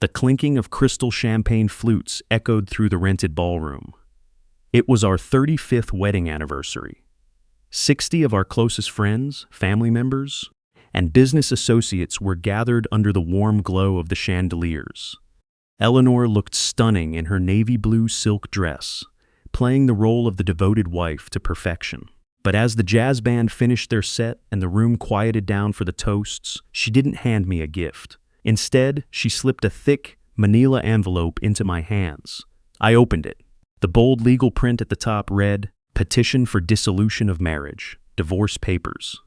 The clinking of crystal champagne flutes echoed through the rented ballroom. It was our 35th wedding anniversary. 60 of our closest friends, family members, and business associates were gathered under the warm glow of the chandeliers. Eleanor looked stunning in her navy blue silk dress, playing the role of the devoted wife to perfection. But as the jazz band finished their set and the room quieted down for the toasts, she didn't hand me a gift. Instead, she slipped a thick, manila envelope into my hands. I opened it. The bold legal print at the top read, "Petition for dissolution of marriage. Divorce papers."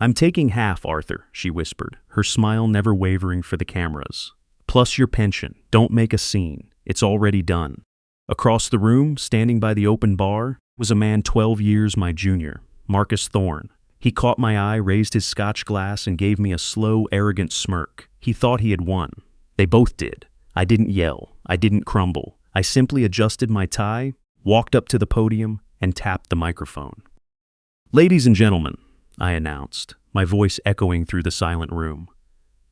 "I'm taking half, Arthur," she whispered, her smile never wavering for the cameras. "Plus your pension. Don't make a scene. It's already done." Across the room, standing by the open bar, was a man 12 years my junior, Marcus Thorne. He caught my eye, raised his scotch glass, and gave me a slow, arrogant smirk. He thought he had won. They both did. I didn't yell. I didn't crumble. I simply adjusted my tie, walked up to the podium, and tapped the microphone. "Ladies and gentlemen," I announced, my voice echoing through the silent room.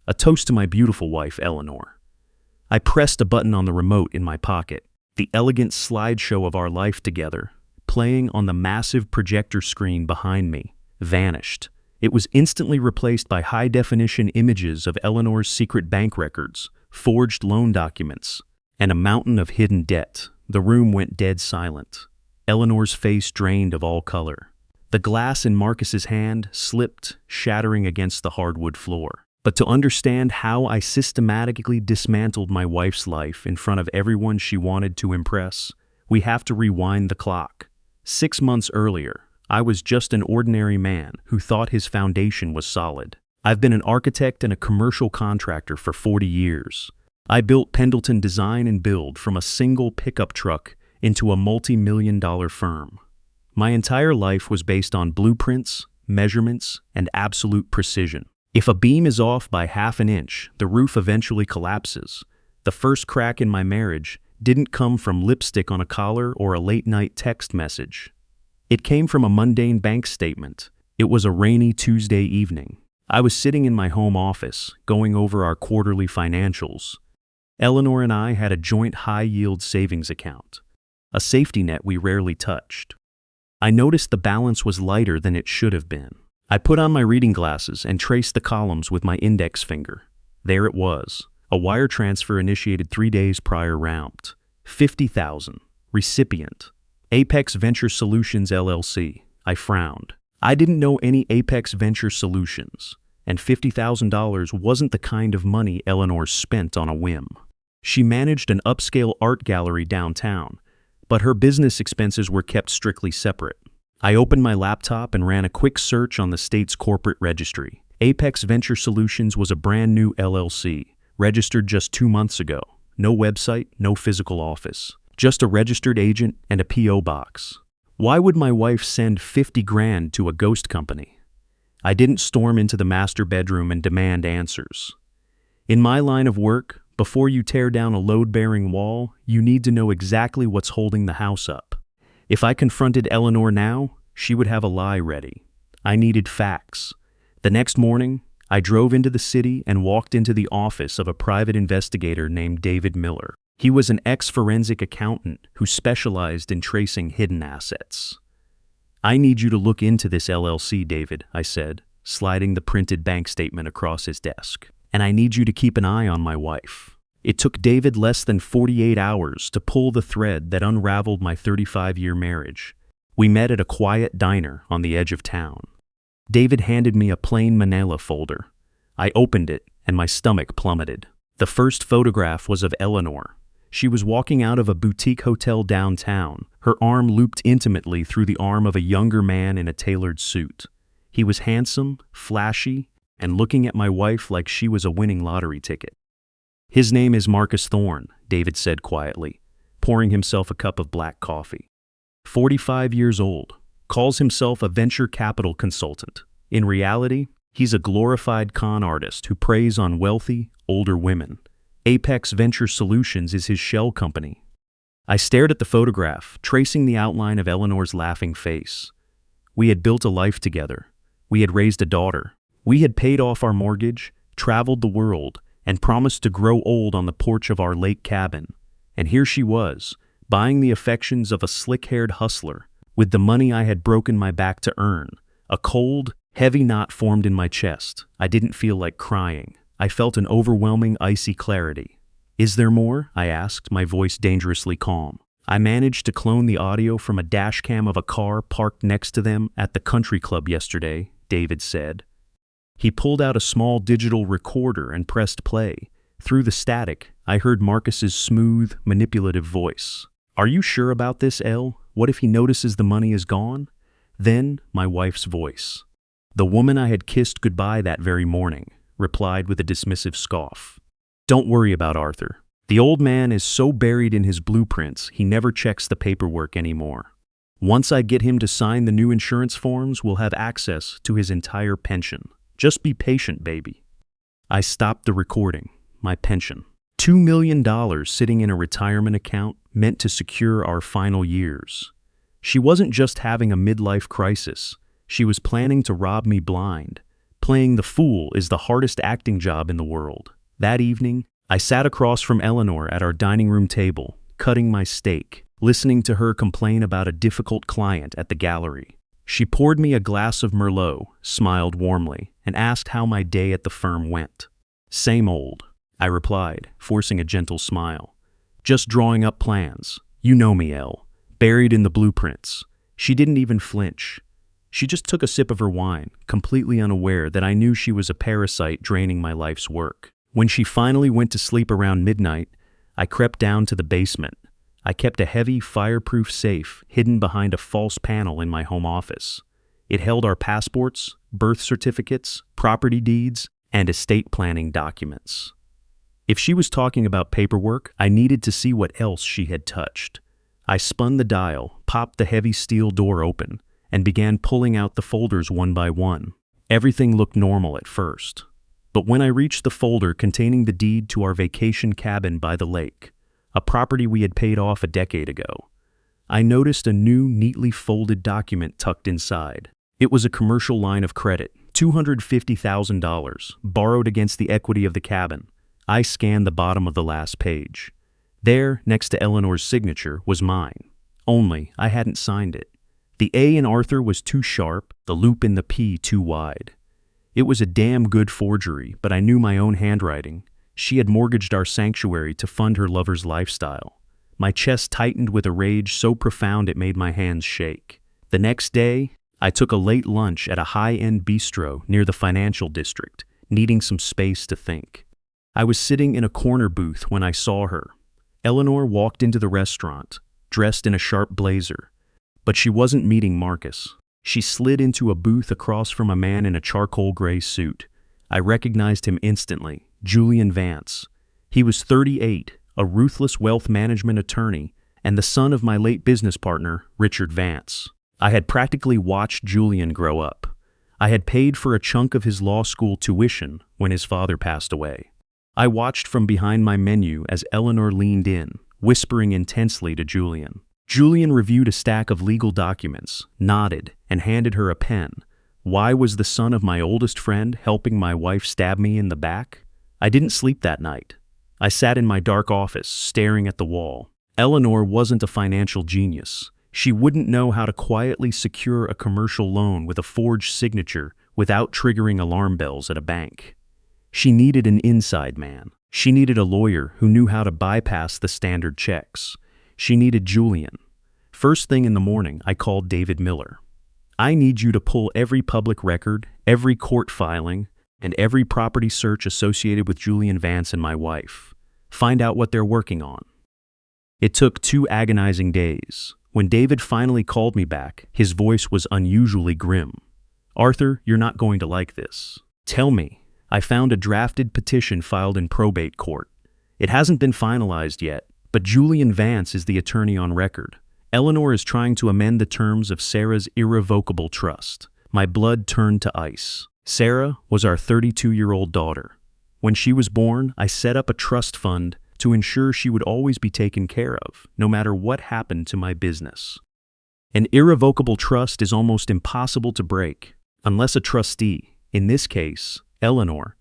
"A toast to my beautiful wife, Eleanor." I pressed a button on the remote in my pocket. The elegant slideshow of our life together, playing on the massive projector screen behind me, vanished. It was instantly replaced by high-definition images of Eleanor's secret bank records, forged loan documents, and a mountain of hidden debt. The room went dead silent. Eleanor's face drained of all color. The glass in Marcus's hand slipped, shattering against the hardwood floor. But to understand how I systematically dismantled my wife's life in front of everyone she wanted to impress, we have to rewind the clock. 6 months earlier, I was just an ordinary man who thought his foundation was solid. I've been an architect and a commercial contractor for 40 years. I built Pendleton Design and Build from a single pickup truck into a multi-million-dollar firm. My entire life was based on blueprints, measurements, and absolute precision. If a beam is off by half an inch, the roof eventually collapses. The first crack in my marriage didn't come from lipstick on a collar or a late-night text message. It came from a mundane bank statement. It was a rainy Tuesday evening. I was sitting in my home office, going over our quarterly financials. Eleanor and I had a joint high-yield savings account, a safety net we rarely touched. I noticed the balance was lighter than it should have been. I put on my reading glasses and traced the columns with my index finger. There it was, a wire transfer initiated 3 days prior round. $50,000. Recipient, Apex Venture Solutions LLC. I frowned. I didn't know any Apex Venture Solutions, and $50,000 wasn't the kind of money Eleanor spent on a whim. She managed an upscale art gallery downtown, but her business expenses were kept strictly separate. I opened my laptop and ran a quick search on the state's corporate registry. Apex Venture Solutions was a brand new LLC, registered just 2 months ago. No website, no physical office. Just a registered agent and a P.O. box. Why would my wife send 50 grand to a ghost company? I didn't storm into the master bedroom and demand answers. In my line of work, before you tear down a load-bearing wall, you need to know exactly what's holding the house up. If I confronted Eleanor now, she would have a lie ready. I needed facts. The next morning, I drove into the city and walked into the office of a private investigator named David Miller. He was an ex-forensic accountant who specialized in tracing hidden assets. "I need you to look into this LLC, David," I said, sliding the printed bank statement across his desk. "And I need you to keep an eye on my wife." It took David less than 48 hours to pull the thread that unraveled my 35-year marriage. We met at a quiet diner on the edge of town. David handed me a plain manila folder. I opened it, and my stomach plummeted. The first photograph was of Eleanor. She was walking out of a boutique hotel downtown, her arm looped intimately through the arm of a younger man in a tailored suit. He was handsome, flashy, and looking at my wife like she was a winning lottery ticket. "His name is Marcus Thorne," David said quietly, pouring himself a cup of black coffee. 45 years old, calls himself a venture capital consultant. In reality, he's a glorified con artist who preys on wealthy, older women. Apex Venture Solutions is his shell company. I stared at the photograph, tracing the outline of Eleanor's laughing face. We had built a life together. We had raised a daughter. We had paid off our mortgage, traveled the world, and promised to grow old on the porch of our lake cabin. And here she was, buying the affections of a slick-haired hustler with the money I had broken my back to earn. A cold, heavy knot formed in my chest. I didn't feel like crying. I felt an overwhelming, icy clarity. "Is there more?" I asked, my voice dangerously calm. "I managed to clone the audio from a dashcam of a car parked next to them at the country club yesterday," David said. He pulled out a small digital recorder and pressed play. Through the static, I heard Marcus's smooth, manipulative voice. "Are you sure about this, Elle? What if he notices the money is gone?" Then, my wife's voice. The woman I had kissed goodbye that very morning replied with a dismissive scoff. "Don't worry about Arthur. The old man is so buried in his blueprints, he never checks the paperwork anymore. Once I get him to sign the new insurance forms, we'll have access to his entire pension. Just be patient, baby." I stopped the recording. My pension. $2 million sitting in a retirement account meant to secure our final years. She wasn't just having a midlife crisis. She was planning to rob me blind. Playing the fool is the hardest acting job in the world. That evening, I sat across from Eleanor at our dining room table, cutting my steak, listening to her complain about a difficult client at the gallery. She poured me a glass of Merlot, smiled warmly, and asked how my day at the firm went. "Same old," I replied, forcing a gentle smile. "Just drawing up plans. You know me, Elle. Buried in the blueprints." She didn't even flinch. She just took a sip of her wine, completely unaware that I knew she was a parasite draining my life's work. When she finally went to sleep around midnight, I crept down to the basement. I kept a heavy, fireproof safe hidden behind a false panel in my home office. It held our passports, birth certificates, property deeds, and estate planning documents. If she was talking about paperwork, I needed to see what else she had touched. I spun the dial, popped the heavy steel door open, and began pulling out the folders one by one. Everything looked normal at first. But when I reached the folder containing the deed to our vacation cabin by the lake, a property we had paid off a decade ago, I noticed a new, neatly folded document tucked inside. It was a commercial line of credit, $250,000, borrowed against the equity of the cabin. I scanned the bottom of the last page. There, next to Eleanor's signature, was mine. Only, I hadn't signed it. The A in Arthur was too sharp, the loop in the P too wide. It was a damn good forgery, but I knew my own handwriting. She had mortgaged our sanctuary to fund her lover's lifestyle. My chest tightened with a rage so profound it made my hands shake. The next day, I took a late lunch at a high-end bistro near the financial district, needing some space to think. I was sitting in a corner booth when I saw her. Eleanor walked into the restaurant, dressed in a sharp blazer. But she wasn't meeting Marcus. She slid into a booth across from a man in a charcoal gray suit. I recognized him instantly, Julian Vance. He was 38, a ruthless wealth management attorney, and the son of my late business partner, Richard Vance. I had practically watched Julian grow up. I had paid for a chunk of his law school tuition when his father passed away. I watched from behind my menu as Eleanor leaned in, whispering intensely to Julian. Julian reviewed a stack of legal documents, nodded, and handed her a pen. Why was the son of my oldest friend helping my wife stab me in the back? I didn't sleep that night. I sat in my dark office, staring at the wall. Eleanor wasn't a financial genius. She wouldn't know how to quietly secure a commercial loan with a forged signature without triggering alarm bells at a bank. She needed an inside man. She needed a lawyer who knew how to bypass the standard checks. She needed Julian. First thing in the morning, I called David Miller. "I need you to pull every public record, every court filing, and every property search associated with Julian Vance and my wife. Find out what they're working on." It took 2 agonizing days. When David finally called me back, his voice was unusually grim. "Arthur, you're not going to like this. Tell me. I found a drafted petition filed in probate court. It hasn't been finalized yet, but Julian Vance is the attorney on record. Eleanor is trying to amend the terms of Sarah's irrevocable trust." My blood turned to ice. Sarah was our 32-year-old daughter. When she was born, I set up a trust fund to ensure she would always be taken care of, no matter what happened to my business. An irrevocable trust is almost impossible to break, unless a trustee, in this case, Eleanor,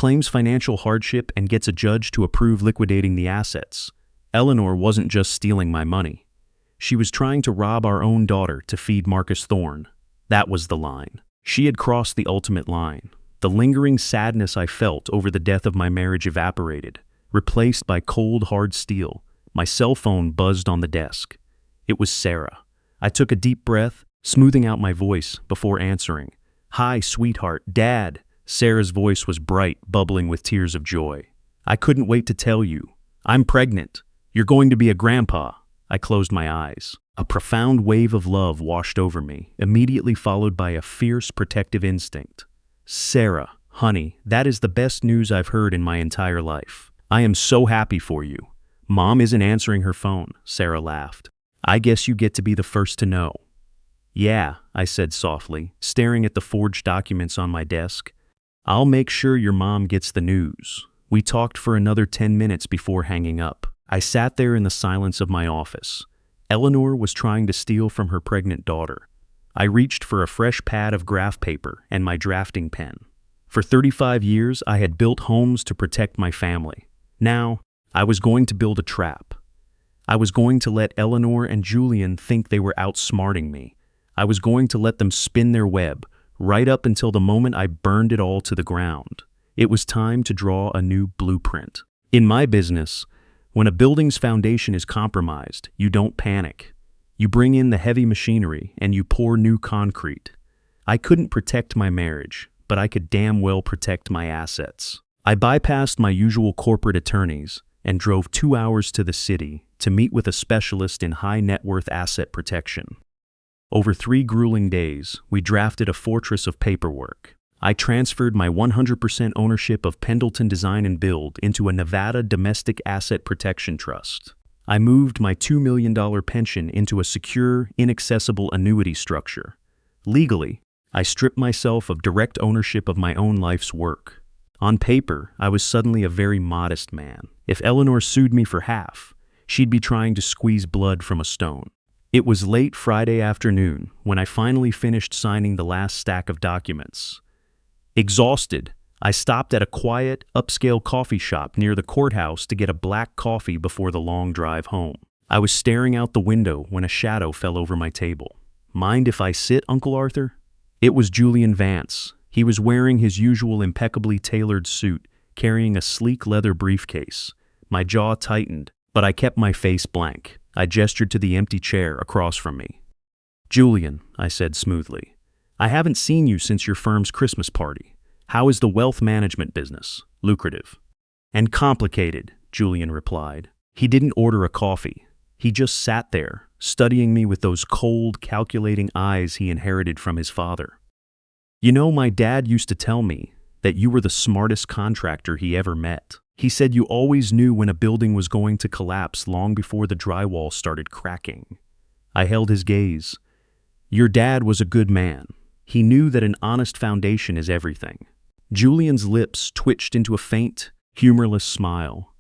claims financial hardship and gets a judge to approve liquidating the assets. Eleanor wasn't just stealing my money. She was trying to rob our own daughter to feed Marcus Thorne. That was the line. She had crossed the ultimate line. The lingering sadness I felt over the death of my marriage evaporated, replaced by cold, hard steel. My cell phone buzzed on the desk. It was Sarah. I took a deep breath, smoothing out my voice before answering. "Hi, sweetheart, Dad." Sarah's voice was bright, bubbling with tears of joy. "I couldn't wait to tell you. I'm pregnant. You're going to be a grandpa." I closed my eyes. A profound wave of love washed over me, immediately followed by a fierce protective instinct. "Sarah, honey, that is the best news I've heard in my entire life. I am so happy for you." "Mom isn't answering her phone," Sarah laughed. "I guess you get to be the first to know." "Yeah," I said softly, staring at the forged documents on my desk. "I'll make sure your mom gets the news." We talked for another 10 minutes before hanging up. I sat there in the silence of my office. Eleanor was trying to steal from her pregnant daughter. I reached for a fresh pad of graph paper and my drafting pen. For 35 years, I had built homes to protect my family. Now, I was going to build a trap. I was going to let Eleanor and Julian think they were outsmarting me. I was going to let them spin their web, right up until the moment I burned it all to the ground. It was time to draw a new blueprint. In my business, when a building's foundation is compromised, you don't panic. You bring in the heavy machinery and you pour new concrete. I couldn't protect my marriage, but I could damn well protect my assets. I bypassed my usual corporate attorneys and drove 2 hours to the city to meet with a specialist in high net worth asset protection. Over 3 grueling days, we drafted a fortress of paperwork. I transferred my 100% ownership of Pendleton Design and Build into a Nevada Domestic Asset Protection Trust. I moved my $2 million pension into a secure, inaccessible annuity structure. Legally, I stripped myself of direct ownership of my own life's work. On paper, I was suddenly a very modest man. If Eleanor sued me for half, she'd be trying to squeeze blood from a stone. It was late Friday afternoon when I finally finished signing the last stack of documents. Exhausted, I stopped at a quiet, upscale coffee shop near the courthouse to get a black coffee before the long drive home. I was staring out the window when a shadow fell over my table. "Mind if I sit, Uncle Arthur?" It was Julian Vance. He was wearing his usual impeccably tailored suit, carrying a sleek leather briefcase. My jaw tightened, but I kept my face blank. I gestured to the empty chair across from me. "Julian," I said smoothly, "I haven't seen you since your firm's Christmas party. How is the wealth management business? Lucrative?" "And complicated," Julian replied. He didn't order a coffee. He just sat there, studying me with those cold, calculating eyes he inherited from his father. "You know, my dad used to tell me that you were the smartest contractor he ever met. He said you always knew when a building was going to collapse long before the drywall started cracking." I held his gaze. "Your dad was a good man. He knew that an honest foundation is everything." Julian's lips twitched into a faint, humorless smile.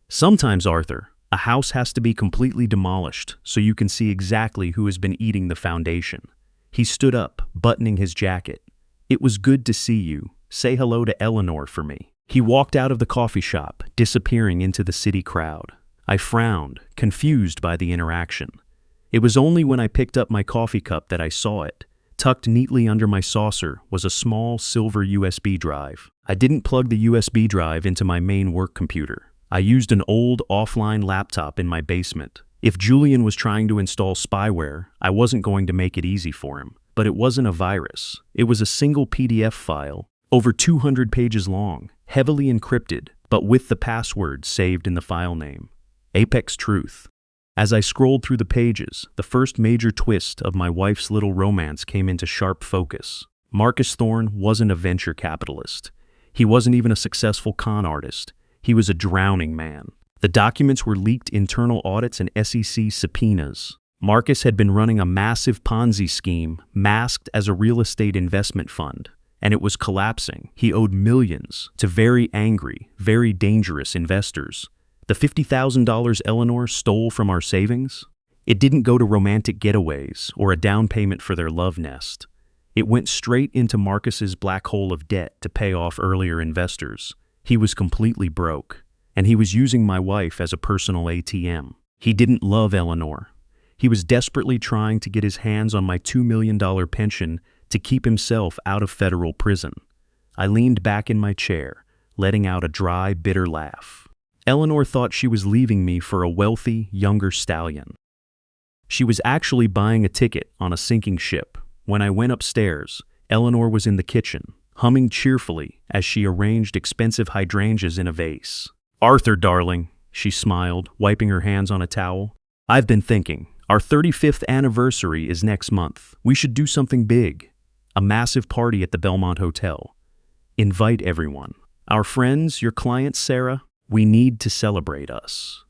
"Sometimes, Arthur, a house has to be completely demolished so you can see exactly who has been eating the foundation." He stood up, buttoning his jacket. "It was good to see you. Say hello to Eleanor for me." He walked out of the coffee shop, disappearing into the city crowd. I frowned, confused by the interaction. It was only when I picked up my coffee cup that I saw it. Tucked neatly under my saucer was a small silver USB drive. I didn't plug the USB drive into my main work computer. I used an old offline laptop in my basement. If Julian was trying to install spyware, I wasn't going to make it easy for him. But it wasn't a virus. It was a single PDF file, over 200 pages long, heavily encrypted, but with the password saved in the file name. Apex Truth. As I scrolled through the pages, the first major twist of my wife's little romance came into sharp focus. Marcus Thorne wasn't a venture capitalist. He wasn't even a successful con artist. He was a drowning man. The documents were leaked internal audits and SEC subpoenas. Marcus had been running a massive Ponzi scheme masked as a real estate investment fund, and it was collapsing. He owed millions to very angry, very dangerous investors. The $50,000 Eleanor stole from our savings? It didn't go to romantic getaways or a down payment for their love nest. It went straight into Marcus's black hole of debt to pay off earlier investors. He was completely broke, and he was using my wife as a personal ATM. He didn't love Eleanor. He was desperately trying to get his hands on my $2 million pension to keep himself out of federal prison. I leaned back in my chair, letting out a dry, bitter laugh. Eleanor thought she was leaving me for a wealthy, younger stallion. She was actually buying a ticket on a sinking ship. When I went upstairs, Eleanor was in the kitchen, humming cheerfully as she arranged expensive hydrangeas in a vase. "Arthur, darling," she smiled, wiping her hands on a towel. "I've been thinking. Our 35th anniversary is next month. We should do something big. A massive party at the Belmont Hotel. Invite everyone. Our friends, your client Sarah. We need to celebrate us."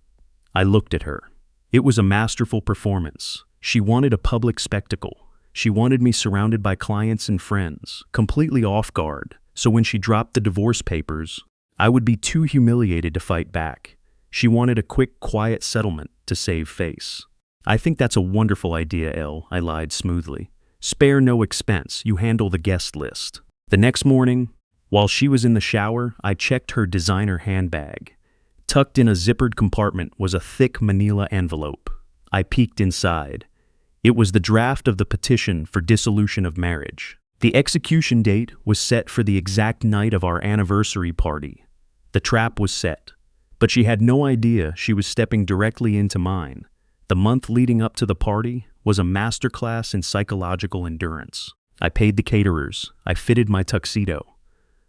I looked at her. It was a masterful performance. She wanted a public spectacle. She wanted me surrounded by clients and friends, completely off guard, so when she dropped the divorce papers, I would be too humiliated to fight back. She wanted a quick, quiet settlement to save face. "I think that's a wonderful idea, Elle," I lied smoothly. "Spare no expense, you handle the guest list." The next morning, while she was in the shower, I checked her designer handbag. Tucked in a zippered compartment was a thick manila envelope. I peeked inside. It was the draft of the petition for dissolution of marriage. The execution date was set for the exact night of our anniversary party. The trap was set, but she had no idea she was stepping directly into mine. The month leading up to the party was a masterclass in psychological endurance. I paid the caterers. I fitted my tuxedo.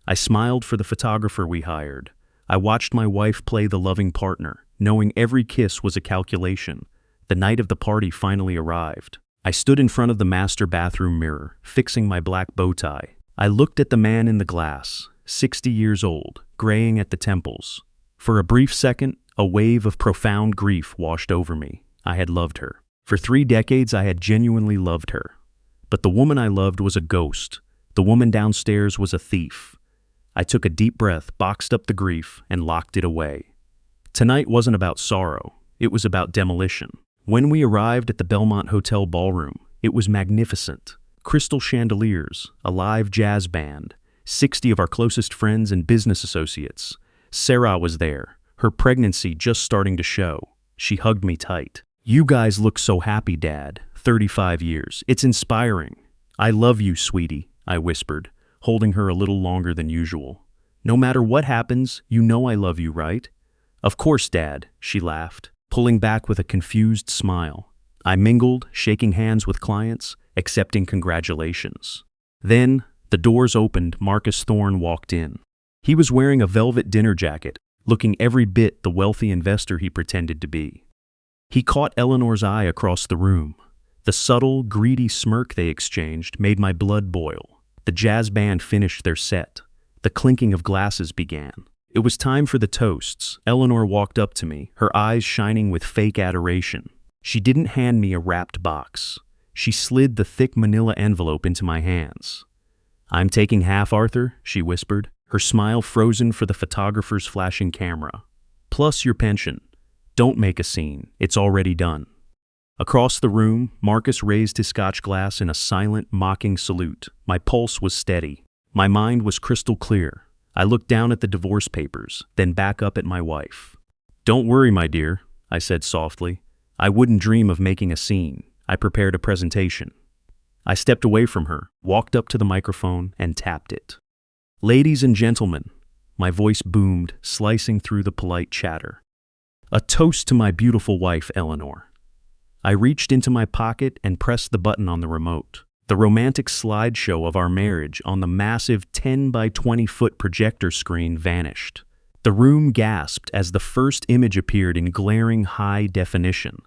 I smiled for the photographer we hired. I watched my wife play the loving partner, knowing every kiss was a calculation. The night of the party finally arrived. I stood in front of the master bathroom mirror, fixing my black bow tie. I looked at the man in the glass, 60 years old, graying at the temples. For a brief second, a wave of profound grief washed over me. I had loved her. For 3 decades, I had genuinely loved her. But the woman I loved was a ghost. The woman downstairs was a thief. I took a deep breath, boxed up the grief, and locked it away. Tonight wasn't about sorrow. It was about demolition. When we arrived at the Belmont Hotel ballroom, it was magnificent. Crystal chandeliers, a live jazz band, 60 of our closest friends and business associates. Sarah was there, her pregnancy just starting to show. She hugged me tight. "You guys look so happy, Dad. 35 years. It's inspiring." "I love you, sweetie," I whispered, holding her a little longer than usual. "No matter what happens, you know I love you, right?" "Of course, Dad," she laughed, pulling back with a confused smile. I mingled, shaking hands with clients, accepting congratulations. Then, the doors opened. Marcus Thorne walked in. He was wearing a velvet dinner jacket, looking every bit the wealthy investor he pretended to be. He caught Eleanor's eye across the room. The subtle, greedy smirk they exchanged made my blood boil. The jazz band finished their set. The clinking of glasses began. It was time for the toasts. Eleanor walked up to me, her eyes shining with fake adoration. She didn't hand me a wrapped box. She slid the thick manila envelope into my hands. "I'm taking half, Arthur," she whispered, her smile frozen for the photographer's flashing camera. "Plus your pension. Don't make a scene. It's already done." Across the room, Marcus raised his scotch glass in a silent, mocking salute. My pulse was steady. My mind was crystal clear. I looked down at the divorce papers, then back up at my wife. "Don't worry, my dear," I said softly. "I wouldn't dream of making a scene. I prepared a presentation." I stepped away from her, walked up to the microphone, and tapped it. "Ladies and gentlemen," my voice boomed, slicing through the polite chatter. "A toast to my beautiful wife, Eleanor." I reached into my pocket and pressed the button on the remote. The romantic slideshow of our marriage on the massive 10 by 20-foot projector screen vanished. The room gasped as the first image appeared in glaring high definition.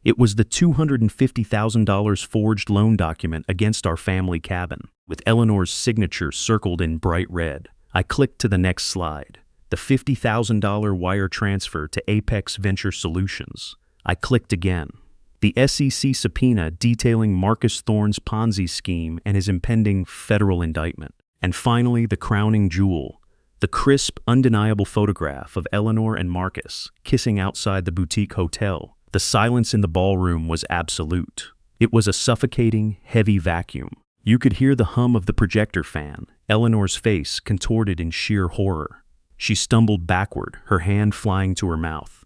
It was the $250,000 forged loan document against our family cabin, with Eleanor's signature circled in bright red. I clicked to the next slide. The $50,000 wire transfer to Apex Venture Solutions. I clicked again. The SEC subpoena detailing Marcus Thorne's Ponzi scheme and his impending federal indictment. And finally, the crowning jewel, the crisp, undeniable photograph of Eleanor and Marcus kissing outside the boutique hotel. The silence in the ballroom was absolute. It was a suffocating, heavy vacuum. You could hear the hum of the projector fan, Eleanor's face contorted in sheer horror. She stumbled backward, her hand flying to her mouth.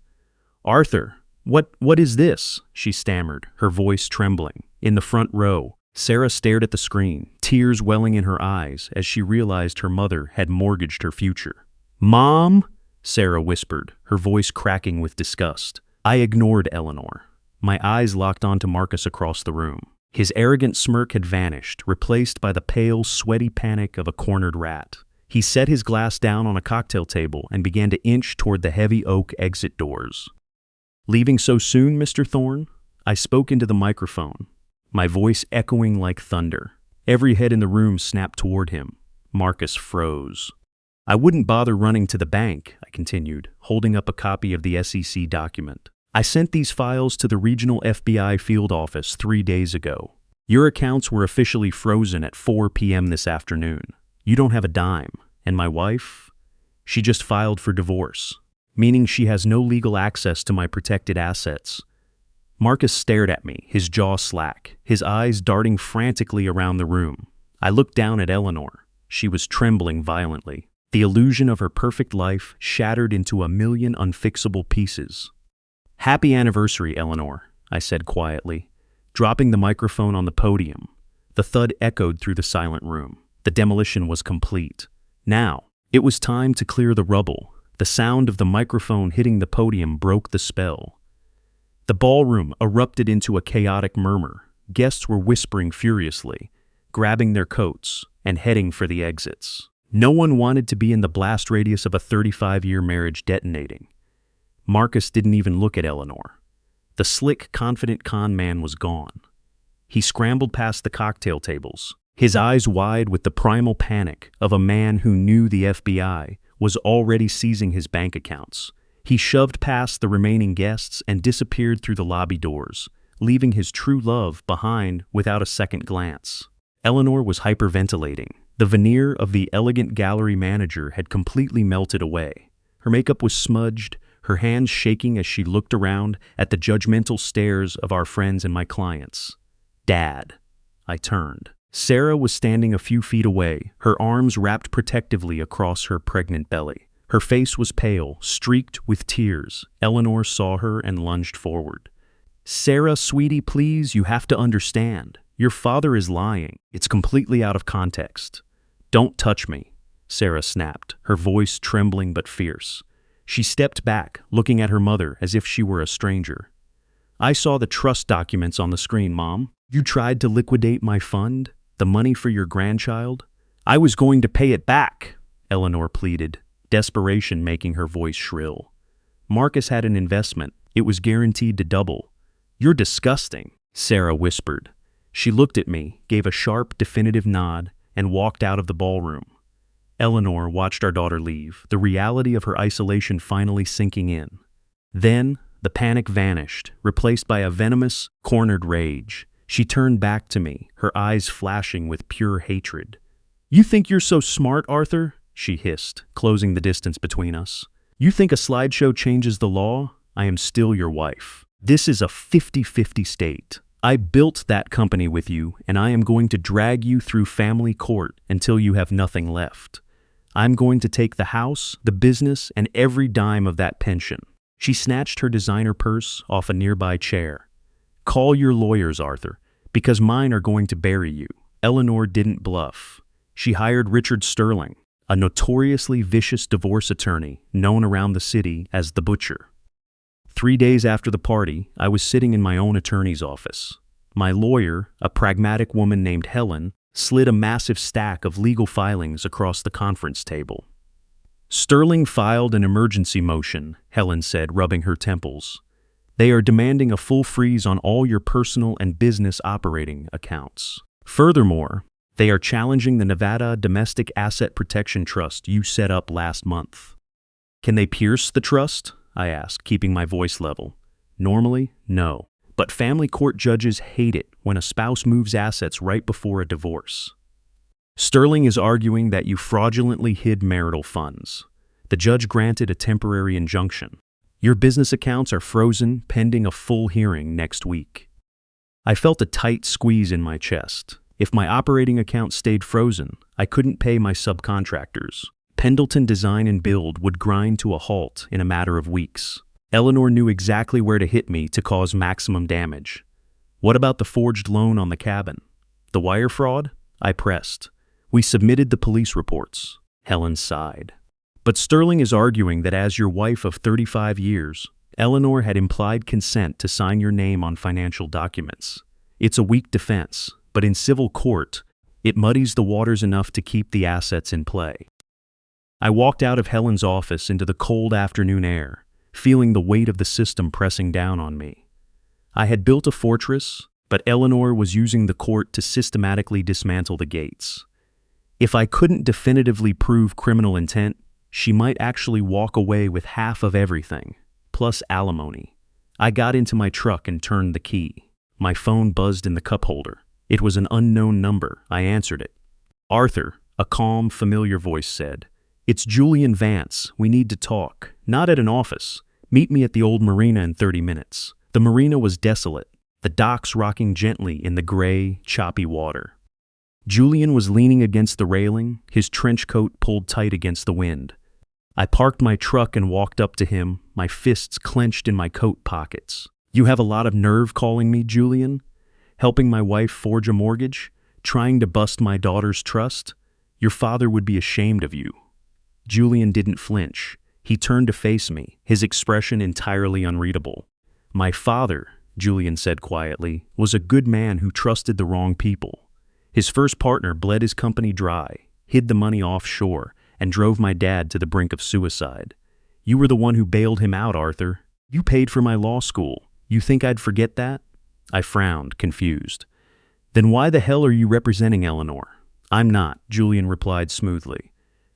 "Arthur, what is this?" she stammered, her voice trembling. In the front row, Sarah stared at the screen, tears welling in her eyes as she realized her mother had mortgaged her future. "Mom?" Sarah whispered, her voice cracking with disgust. I ignored Eleanor. My eyes locked onto Marcus across the room. His arrogant smirk had vanished, replaced by the pale, sweaty panic of a cornered rat. He set his glass down on a cocktail table and began to inch toward the heavy oak exit doors. "Leaving so soon, Mr. Thorne?" I spoke into the microphone, my voice echoing like thunder. Every head in the room snapped toward him. Marcus froze. "I wouldn't bother running to the bank," I continued, holding up a copy of the SEC document. "I sent these files to the regional FBI field office 3 days ago. Your accounts were officially frozen at 4 p.m. this afternoon. You don't have a dime. And my wife? She just filed for divorce, meaning she has no legal access to my protected assets." Marcus stared at me, his jaw slack, his eyes darting frantically around the room. I looked down at Eleanor. She was trembling violently. The illusion of her perfect life shattered into a million unfixable pieces. "Happy anniversary, Eleanor," I said quietly, dropping the microphone on the podium. The thud echoed through the silent room. The demolition was complete. Now, it was time to clear the rubble. The sound of the microphone hitting the podium broke the spell. The ballroom erupted into a chaotic murmur. Guests were whispering furiously, grabbing their coats, and heading for the exits. No one wanted to be in the blast radius of a 35-year marriage detonating. Marcus didn't even look at Eleanor. The slick, confident con man was gone. He scrambled past the cocktail tables, his eyes wide with the primal panic of a man who knew the FBI was already seizing his bank accounts. He shoved past the remaining guests and disappeared through the lobby doors, leaving his true love behind without a second glance. Eleanor was hyperventilating. The veneer of the elegant gallery manager had completely melted away. Her makeup was smudged, her hands shaking as she looked around at the judgmental stares of our friends and my clients. "Dad." I turned. Sarah was standing a few feet away, her arms wrapped protectively across her pregnant belly. Her face was pale, streaked with tears. Eleanor saw her and lunged forward. "Sarah, sweetie, please, you have to understand. Your father is lying. It's completely out of context." "Don't touch me," Sarah snapped, her voice trembling but fierce. She stepped back, looking at her mother as if she were a stranger. "I saw the trust documents on the screen, Mom. You tried to liquidate my fund, the money for your grandchild. I was going to pay it back," Eleanor pleaded, desperation making her voice shrill. "Marcus had an investment. It was guaranteed to double." "You're disgusting," Sarah whispered. She looked at me, gave a sharp, definitive nod, and walked out of the ballroom. Eleanor watched our daughter leave, the reality of her isolation finally sinking in. Then, the panic vanished, replaced by a venomous, cornered rage. She turned back to me, her eyes flashing with pure hatred. "You think you're so smart, Arthur?" she hissed, closing the distance between us. "You think a slideshow changes the law? I am still your wife. This is a 50-50 state. I built that company with you, and I am going to drag you through family court until you have nothing left. I'm going to take the house, the business, and every dime of that pension." She snatched her designer purse off a nearby chair. "Call your lawyers, Arthur, because mine are going to bury you." Eleanor didn't bluff. She hired Richard Sterling, a notoriously vicious divorce attorney known around the city as the Butcher. 3 days after the party, I was sitting in my own attorney's office. My lawyer, a pragmatic woman named Helen, slid a massive stack of legal filings across the conference table. "Sterling filed an emergency motion," Helen said, rubbing her temples. "They are demanding a full freeze on all your personal and business operating accounts. Furthermore, they are challenging the Nevada Domestic Asset Protection Trust you set up last month." "Can they pierce the trust?" I asked, keeping my voice level. "Normally, no. But family court judges hate it when a spouse moves assets right before a divorce. Sterling is arguing that you fraudulently hid marital funds. The judge granted a temporary injunction. Your business accounts are frozen pending a full hearing next week." I felt a tight squeeze in my chest. If my operating account stayed frozen, I couldn't pay my subcontractors, Pendleton Design and Build would grind to a halt in a matter of weeks. Eleanor knew exactly where to hit me to cause maximum damage. What about the forged loan on the cabin? The wire fraud? I pressed. We submitted the police reports. Helen sighed. But Sterling is arguing that as your wife of 35 years, Eleanor had implied consent to sign your name on financial documents. It's a weak defense, but in civil court, it muddies the waters enough to keep the assets in play. I walked out of Helen's office into the cold afternoon air, feeling the weight of the system pressing down on me. I had built a fortress, but Eleanor was using the court to systematically dismantle the gates. If I couldn't definitively prove criminal intent, she might actually walk away with half of everything, plus alimony. I got into my truck and turned the key. My phone buzzed in the cup holder. It was an unknown number. I answered it. "Arthur," a calm, familiar voice said. "It's Julian Vance. We need to talk. Not at an office. Meet me at the old marina in 30 minutes. The marina was desolate, the docks rocking gently in the gray, choppy water. Julian was leaning against the railing, his trench coat pulled tight against the wind. I parked my truck and walked up to him, my fists clenched in my coat pockets. "You have a lot of nerve calling me, Julian? Helping my wife forge a mortgage? Trying to bust my daughter's trust? Your father would be ashamed of you." Julian didn't flinch. He turned to face me, his expression entirely unreadable. "My father," Julian said quietly, "was a good man who trusted the wrong people. His first partner bled his company dry, hid the money offshore, and drove my dad to the brink of suicide. You were the one who bailed him out, Arthur. You paid for my law school. You think I'd forget that?" I frowned, confused. "Then why the hell are you representing Eleanor?" "I'm not," Julian replied smoothly.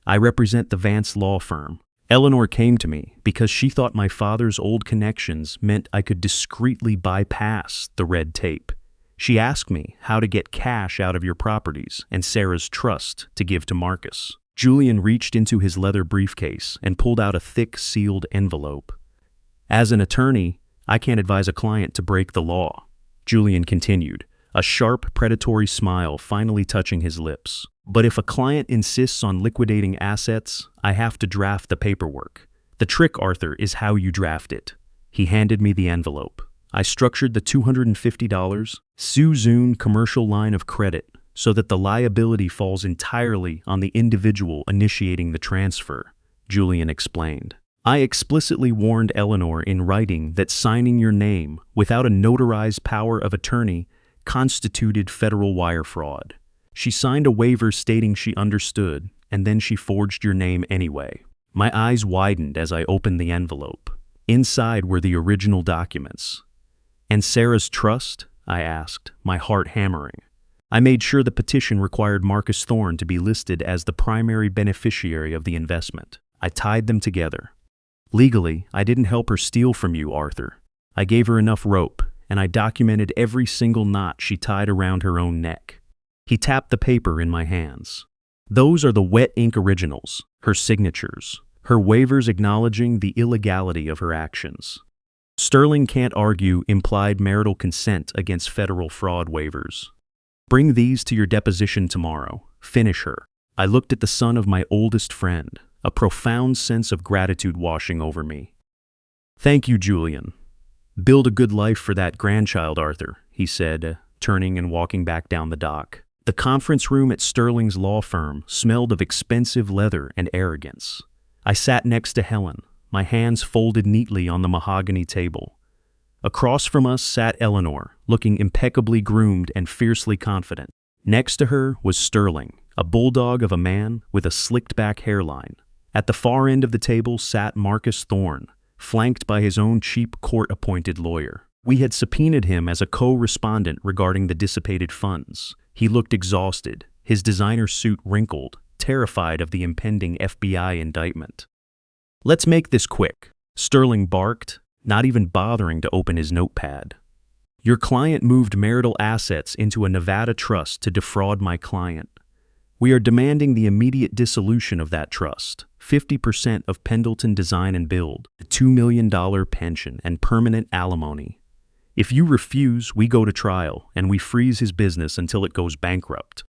"I represent the Vance law firm. Eleanor came to me because she thought my father's old connections meant I could discreetly bypass the red tape. She asked me how to get cash out of your properties and Sarah's trust to give to Marcus." Julian reached into his leather briefcase and pulled out a thick, sealed envelope. "As an attorney, I can't advise a client to break the law," Julian continued, a sharp, predatory smile finally touching his lips. "But if a client insists on liquidating assets, I have to draft the paperwork. The trick, Arthur, is how you draft it." He handed me the envelope. I structured the $250 Suzune commercial line of credit so that the liability falls entirely on the individual initiating the transfer, Julian explained. "I explicitly warned Eleanor in writing that signing your name without a notarized power of attorney constituted federal wire fraud. She signed a waiver stating she understood, and then she forged your name anyway." My eyes widened as I opened the envelope. Inside were the original documents. "And Sarah's trust?" I asked, my heart hammering. "I made sure the petition required Marcus Thorne to be listed as the primary beneficiary of the investment. I tied them together. Legally, I didn't help her steal from you, Arthur. I gave her enough rope, and I documented every single knot she tied around her own neck." He tapped the paper in my hands. "Those are the wet ink originals, her signatures, her waivers acknowledging the illegality of her actions. Sterling can't argue implied marital consent against federal fraud waivers. Bring these to your deposition tomorrow. Finish her." I looked at the son of my oldest friend, a profound sense of gratitude washing over me. "Thank you, Julian. Build a good life for that grandchild, Arthur," he said, turning and walking back down the dock. The conference room at Sterling's law firm smelled of expensive leather and arrogance. I sat next to Helen, my hands folded neatly on the mahogany table. Across from us sat Eleanor, looking impeccably groomed and fiercely confident. Next to her was Sterling, a bulldog of a man with a slicked-back hairline. At the far end of the table sat Marcus Thorne, flanked by his own cheap court-appointed lawyer. We had subpoenaed him as a co-respondent regarding the dissipated funds. He looked exhausted, his designer suit wrinkled, terrified of the impending FBI indictment. "Let's make this quick," Sterling barked, not even bothering to open his notepad. "Your client moved marital assets into a Nevada trust to defraud my client. We are demanding the immediate dissolution of that trust, 50% of Pendleton Design and Build, a $2 million pension, and permanent alimony. If you refuse, we go to trial, and we freeze his business until it goes bankrupt."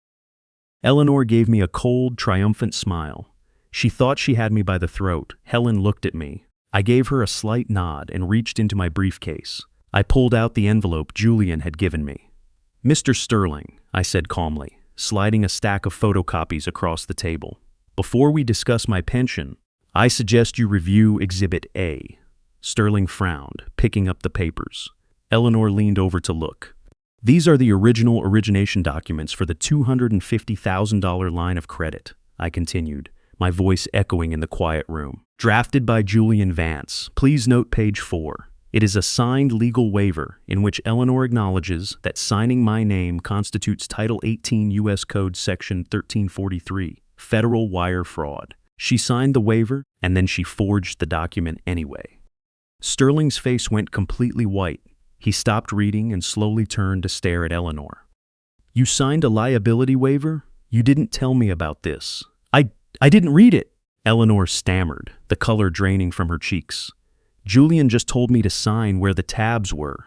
Eleanor gave me a cold, triumphant smile. She thought she had me by the throat. Helen looked at me. I gave her a slight nod and reached into my briefcase. I pulled out the envelope Julian had given me. "Mr. Sterling," I said calmly, sliding a stack of photocopies across the table. "Before we discuss my pension, I suggest you review Exhibit A." Sterling frowned, picking up the papers. Eleanor leaned over to look. "These are the original origination documents for the $250,000 line of credit," I continued, my voice echoing in the quiet room. "Drafted by Julian Vance. Please note page 4. It is a signed legal waiver in which Eleanor acknowledges that signing my name constitutes Title 18 U.S. Code Section 1343, federal wire fraud. She signed the waiver, and then she forged the document anyway." Sterling's face went completely white. He stopped reading and slowly turned to stare at Eleanor. "You signed a liability waiver? You didn't tell me about this." I didn't read it," Eleanor stammered, the color draining from her cheeks. "Julian just told me to sign where the tabs were."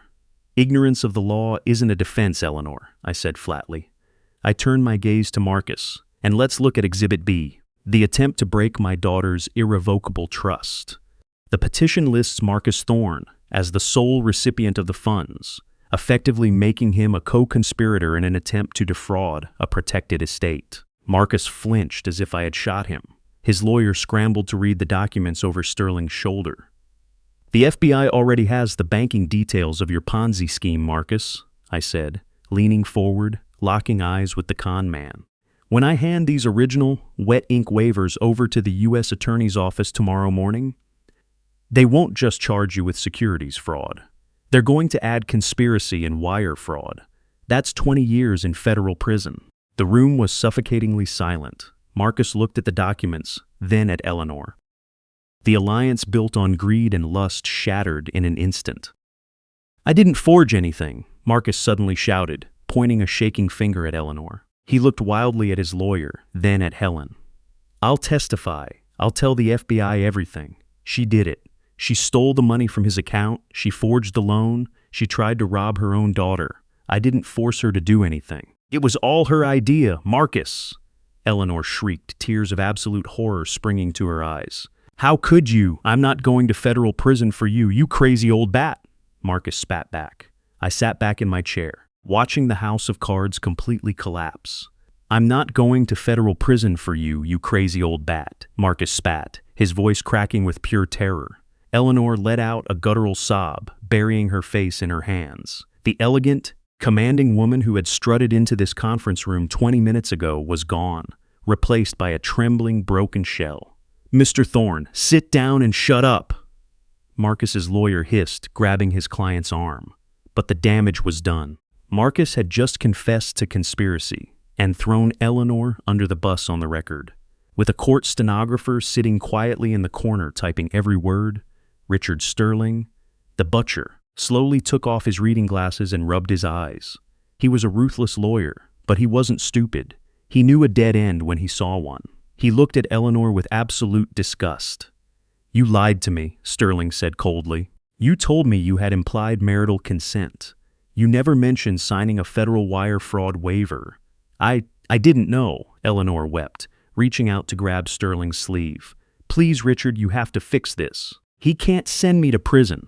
"Ignorance of the law isn't a defense, Eleanor," I said flatly. I turned my gaze to Marcus, and let's look at Exhibit B, the attempt to break my daughter's irrevocable trust. The petition lists Marcus Thorne as the sole recipient of the funds, effectively making him a co-conspirator in an attempt to defraud a protected estate. Marcus flinched as if I had shot him. His lawyer scrambled to read the documents over Sterling's shoulder. "The FBI already has the banking details of your Ponzi scheme, Marcus," I said, leaning forward, locking eyes with the con man. "When I hand these original, wet ink waivers over to the U.S. Attorney's Office tomorrow morning, they won't just charge you with securities fraud. They're going to add conspiracy and wire fraud. That's 20 years in federal prison." The room was suffocatingly silent. Marcus looked at the documents, then at Eleanor. The alliance built on greed and lust shattered in an instant. "I didn't forge anything," Marcus suddenly shouted, pointing a shaking finger at Eleanor. He looked wildly at his lawyer, then at Helen. "I'll testify. I'll tell the FBI everything. She did it. She stole the money from his account. She forged the loan. She tried to rob her own daughter. I didn't force her to do anything. It was all her idea, Marcus!" Eleanor shrieked, tears of absolute horror springing to her eyes. "How could you? I'm not going to federal prison for you, you crazy old bat!" Marcus spat back. I sat back in my chair, watching the house of cards completely collapse. "I'm not going to federal prison for you, you crazy old bat," Marcus spat, his voice cracking with pure terror. Eleanor let out a guttural sob, burying her face in her hands. The elegant, commanding woman who had strutted into this conference room 20 minutes ago was gone, replaced by a trembling, broken shell. "Mr. Thorne, sit down and shut up!" Marcus's lawyer hissed, grabbing his client's arm. But the damage was done. Marcus had just confessed to conspiracy and thrown Eleanor under the bus on the record. With a court stenographer sitting quietly in the corner typing every word, Richard Sterling, the butcher, slowly took off his reading glasses and rubbed his eyes. He was a ruthless lawyer, but he wasn't stupid. He knew a dead end when he saw one. He looked at Eleanor with absolute disgust. "You lied to me," Sterling said coldly. "You told me you had implied marital consent. You never mentioned signing a federal wire fraud waiver." I didn't know," Eleanor wept, reaching out to grab Sterling's sleeve. "Please, Richard, you have to fix this. He can't send me to prison."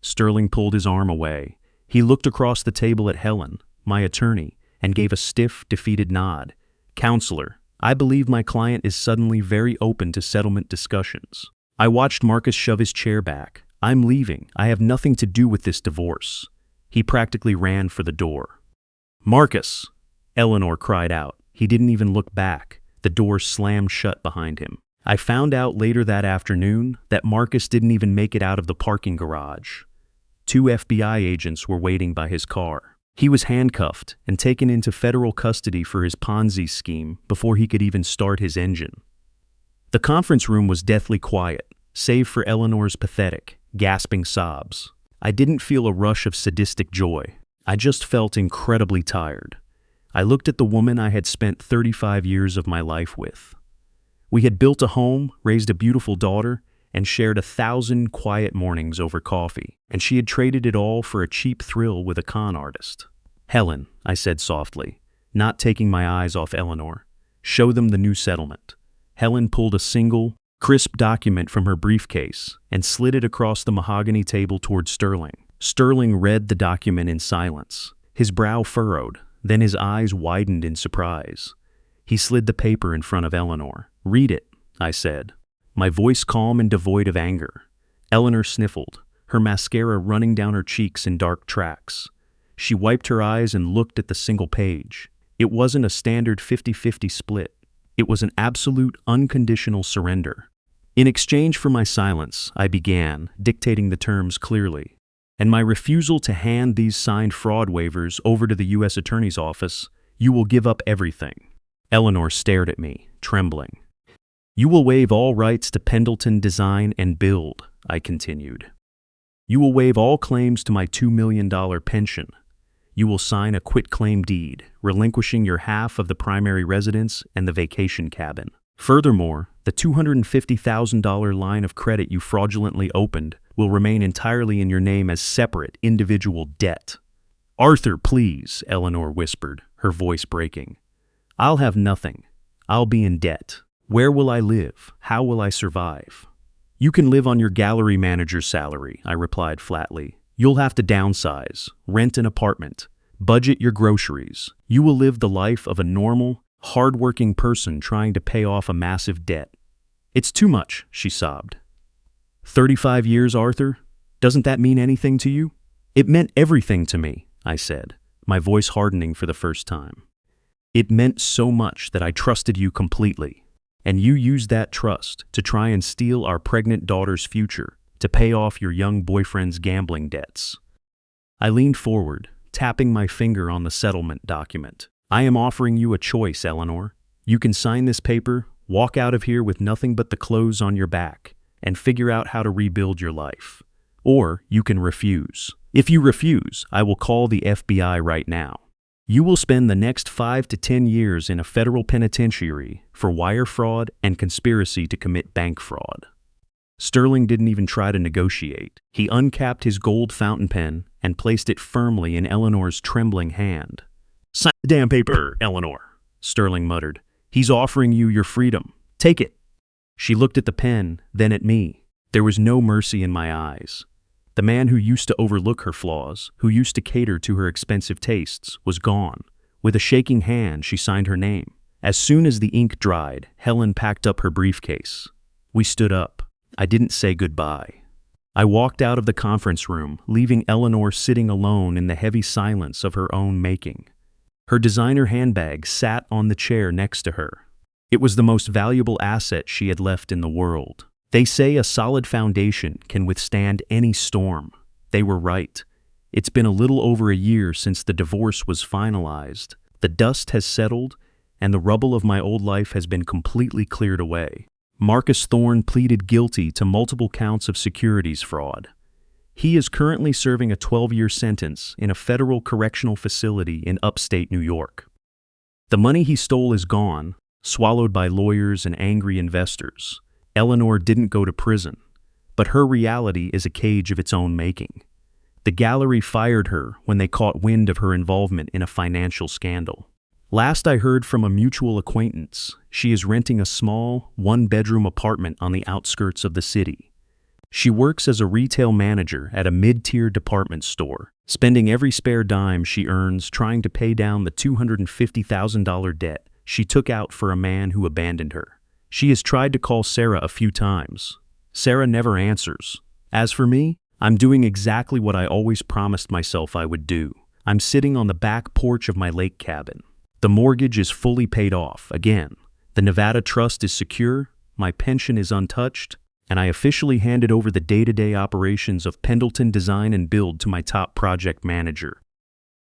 Sterling pulled his arm away. He looked across the table at Helen, my attorney, and gave a stiff, defeated nod. "Counselor, I believe my client is suddenly very open to settlement discussions." I watched Marcus shove his chair back. "I'm leaving. I have nothing to do with this divorce." He practically ran for the door. "Marcus!" Eleanor cried out. He didn't even look back. The door slammed shut behind him. I found out later that afternoon that Marcus didn't even make it out of the parking garage. 2 FBI agents were waiting by his car. He was handcuffed and taken into federal custody for his Ponzi scheme before he could even start his engine. The conference room was deathly quiet, save for Eleanor's pathetic, gasping sobs. I didn't feel a rush of sadistic joy. I just felt incredibly tired. I looked at the woman I had spent 35 years of my life with. We had built a home, raised a beautiful daughter, and shared 1,000 quiet mornings over coffee, and she had traded it all for a cheap thrill with a con artist. "Helen," I said softly, not taking my eyes off Eleanor, "show them the new settlement." Helen pulled a single, crisp document from her briefcase and slid it across the mahogany table toward Sterling. Sterling read the document in silence. His brow furrowed, then his eyes widened in surprise. He slid the paper in front of Eleanor. "Read it," I said, my voice calm and devoid of anger. Eleanor sniffled, her mascara running down her cheeks in dark tracks. She wiped her eyes and looked at the single page. It wasn't a standard 50-50 split. It was an absolute, unconditional surrender. In exchange for my silence, I began, dictating the terms clearly. And my refusal to hand these signed fraud waivers over to the U.S. Attorney's Office, you will give up everything. Eleanor stared at me, trembling. You will waive all rights to Pendleton Design and Build, I continued. You will waive all claims to my $2 million pension. You will sign a quitclaim deed, relinquishing your half of the primary residence and the vacation cabin. Furthermore, the $250,000 line of credit you fraudulently opened will remain entirely in your name as separate, individual debt. Arthur, please, Eleanor whispered, her voice breaking. I'll have nothing. I'll be in debt. Where will I live? How will I survive? You can live on your gallery manager's salary, I replied flatly. You'll have to downsize, rent an apartment, budget your groceries. You will live the life of a normal, hard-working person trying to pay off a massive debt. It's too much, she sobbed. 35 years, Arthur? Doesn't that mean anything to you? It meant everything to me, I said, my voice hardening for the first time. It meant so much that I trusted you completely. And you used that trust to try and steal our pregnant daughter's future, to pay off your young boyfriend's gambling debts. I leaned forward, tapping my finger on the settlement document. I am offering you a choice, Eleanor. You can sign this paper, walk out of here with nothing but the clothes on your back, and figure out how to rebuild your life. Or you can refuse. If you refuse, I will call the FBI right now. You will spend the next 5 to 10 years in a federal penitentiary for wire fraud and conspiracy to commit bank fraud. Sterling didn't even try to negotiate. He uncapped his gold fountain pen and placed it firmly in Eleanor's trembling hand. Sign the damn paper, Eleanor, Sterling muttered. He's offering you your freedom. Take it. She looked at the pen, then at me. There was no mercy in my eyes. The man who used to overlook her flaws, who used to cater to her expensive tastes, was gone. With a shaking hand, she signed her name. As soon as the ink dried, Helen packed up her briefcase. We stood up. I didn't say goodbye. I walked out of the conference room, leaving Eleanor sitting alone in the heavy silence of her own making. Her designer handbag sat on the chair next to her. It was the most valuable asset she had left in the world. They say a solid foundation can withstand any storm. They were right. It's been a little over a year since the divorce was finalized. The dust has settled, and the rubble of my old life has been completely cleared away. Marcus Thorne pleaded guilty to multiple counts of securities fraud. He is currently serving a 12-year sentence in a federal correctional facility in upstate New York. The money he stole is gone, swallowed by lawyers and angry investors. Eleanor didn't go to prison, but her reality is a cage of its own making. The gallery fired her when they caught wind of her involvement in a financial scandal. Last I heard from a mutual acquaintance, she is renting a small, one-bedroom apartment on the outskirts of the city. She works as a retail manager at a mid-tier department store, spending every spare dime she earns trying to pay down the $250,000 debt she took out for a man who abandoned her. She has tried to call Sarah a few times. Sarah never answers. As for me, I'm doing exactly what I always promised myself I would do. I'm sitting on the back porch of my lake cabin. The mortgage is fully paid off, again. The Nevada Trust is secure, my pension is untouched, and I officially handed over the day-to-day operations of Pendleton Design and Build to my top project manager.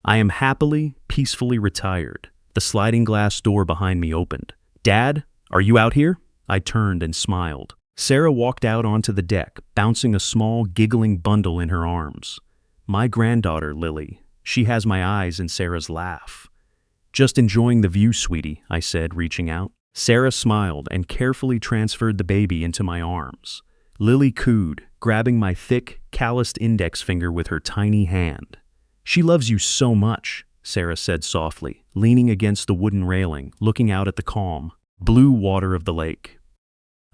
I am happily, peacefully retired. The sliding glass door behind me opened. Dad? Are you out here? I turned and smiled. Sarah walked out onto the deck, bouncing a small, giggling bundle in her arms. My granddaughter, Lily. She has my eyes in Sarah's laugh. Just enjoying the view, sweetie, I said, reaching out. Sarah smiled and carefully transferred the baby into my arms. Lily cooed, grabbing my thick, calloused index finger with her tiny hand. She loves you so much, Sarah said softly, leaning against the wooden railing, looking out at the calm blue water of the lake.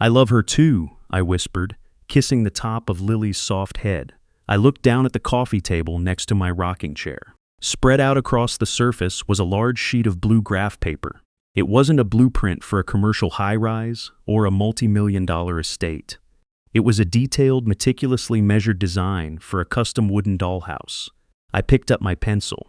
I love her too, I whispered, kissing the top of Lily's soft head. I looked down at the coffee table next to my rocking chair. Spread out across the surface was a large sheet of blue graph paper. It wasn't a blueprint for a commercial high-rise or a multi-million-dollar estate. It was a detailed, meticulously measured design for a custom wooden dollhouse. I picked up my pencil.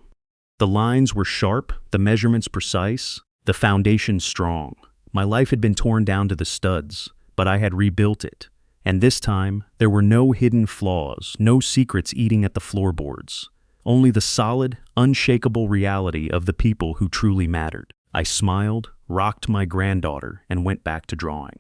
The lines were sharp, the measurements precise, the foundation strong. My life had been torn down to the studs, but I had rebuilt it. And this time, there were no hidden flaws, no secrets eating at the floorboards. Only the solid, unshakable reality of the people who truly mattered. I smiled, rocked my granddaughter, and went back to drawing.